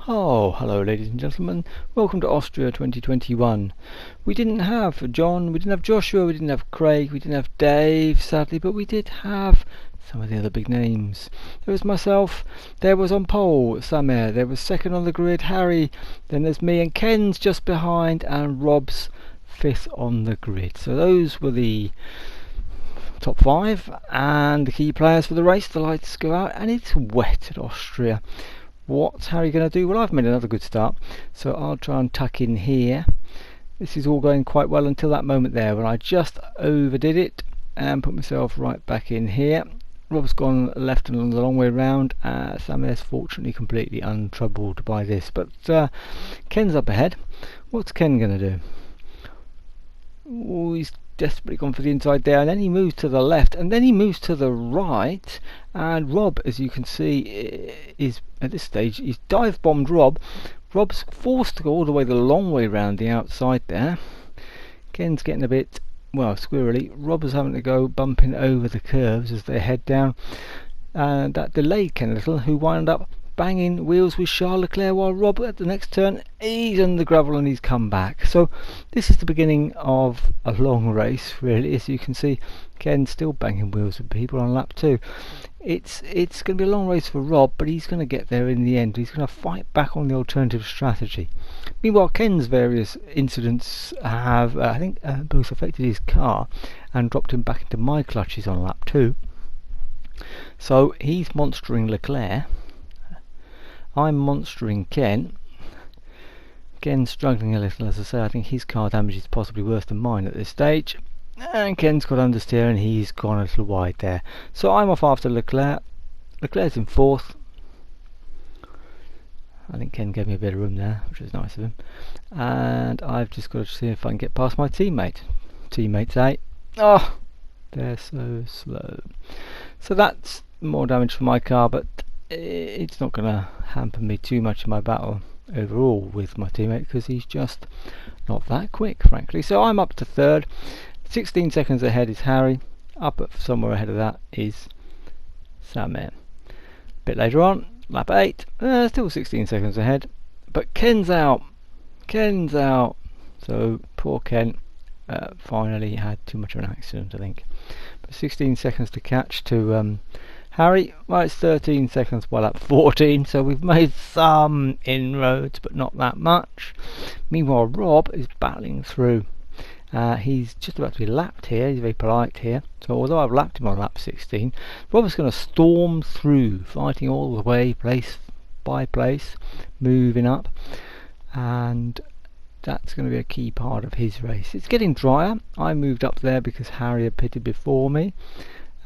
Oh, hello ladies and gentlemen, welcome to Austria 2021. We didn't have John, we didn't have Joshua, we didn't have Craig, we didn't have Dave sadly, but we did have some of the other big names. There was myself, there was on pole Samir, there was second on the grid Harry, then there's me and Ken's just behind and Rob's fifth on the grid. So those were the top five and the key players for the race. The lights go out and it's wet at Austria. What's Harry going to do? Well, I've made another good start, so I'll try and tuck in here. This is all going quite well until that moment there when I just overdid it and put myself right back in here. Rob's gone left and the long way round. Samir's fortunately completely untroubled by this, but Ken's up ahead. What's Ken going to do? Oh, he's desperately gone for the inside there, and then he moves to the left and then he moves to the right, and Rob, as you can see, is at this stage he's dive bombed Rob's forced to go all the way the long way round the outside there. Ken's getting a bit, well, squirrely. Rob is having to go bumping over the curves as they head down, and that delayed Ken a little, who wound up banging wheels with Charles Leclerc, while Rob at the next turn he's on the gravel and he's come back. So this is the beginning of a long race really. As you can see, Ken's still banging wheels with people on lap 2. It's going to be a long race for Rob, but he's going to get there in the end. He's going to fight back on the alternative strategy. Meanwhile, Ken's various incidents have I think both affected his car and dropped him back into my clutches on lap 2. So he's monstering Leclerc, I'm monstering Ken. Ken's struggling a little, as I say. I think his car damage is possibly worse than mine at this stage. And Ken's got understeer and he's gone a little wide there. So I'm off after Leclerc. Leclerc's in fourth. I think Ken gave me a bit of room there, which was nice of him. And I've just got to see if I can get past my teammate. Teammate's 8. Oh, they're so slow. So that's more damage for my car, but it's not going to hamper me too much in my battle overall with my teammate, because he's just not that quick, frankly. So I'm up to third. 16 seconds ahead is Harry. Up at somewhere ahead of that is Samir. A bit later on, lap 8, still 16 seconds ahead, but Ken's out. Ken's out. So poor Ken finally had too much of an accident, I think. But 16 seconds to catch to Harry. Well, it's 13 seconds by lap 14, so we've made some inroads, but not that much. Meanwhile, Rob is battling through. He's just about to be lapped here. He's very polite here. So although I've lapped him on lap 16, Rob's going to storm through, fighting all the way, place by place, moving up, and that's going to be a key part of his race. It's getting drier. I moved up there because Harry had pitted before me.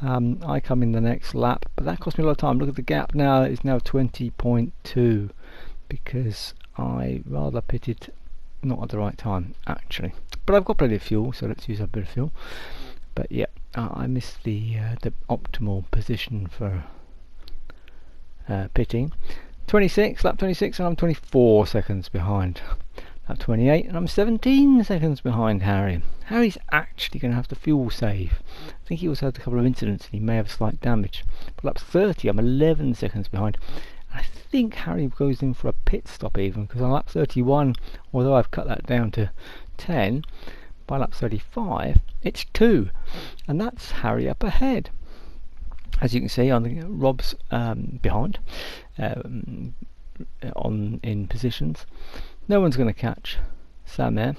I come in the next lap, but that cost me a lot of time. Look at the gap now, it's now 20.2 because I rather pitted not at the right time actually. But I've got plenty of fuel, so let's use a bit of fuel. But yeah, I missed the optimal position for pitting. 26, lap 26, and I'm 24 seconds behind. Lap 28, and I'm 17 seconds behind Harry. Harry's actually going to have to fuel save. I think he also had a couple of incidents and he may have slight damage. But lap 30, I'm 11 seconds behind. I think Harry goes in for a pit stop even, because on lap 31, although I've cut that down to 10, by lap 35 it's 2, and that's Harry up ahead. As you can see, on the Rob's behind in positions. No one's going to catch Samir.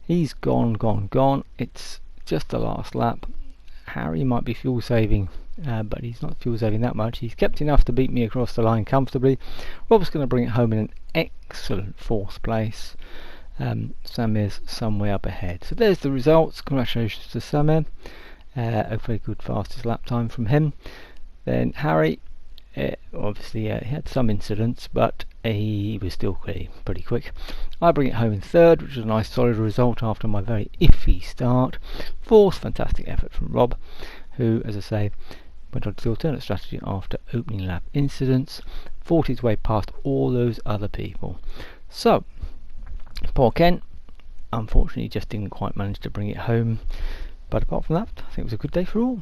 He's gone. It's just the last lap. Harry might be fuel saving, but he's not fuel saving that much. He's kept enough to beat me across the line comfortably. Rob's going to bring it home in an excellent fourth place. Samir's some way up ahead. So there's the results. Congratulations to Samir. A very good fastest lap time from him. Then Harry, obviously he had some incidents, but he was still pretty quick. I bring it home in third, which is a nice solid result after my very iffy start. Fourth, fantastic effort from Rob, who, as I say, went on to the alternate strategy after opening lap incidents, fought his way past all those other people. So poor Ken, unfortunately, just didn't quite manage to bring it home. But apart from that, I think it was a good day for all.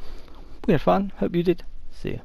We had fun. Hope you did. See ya.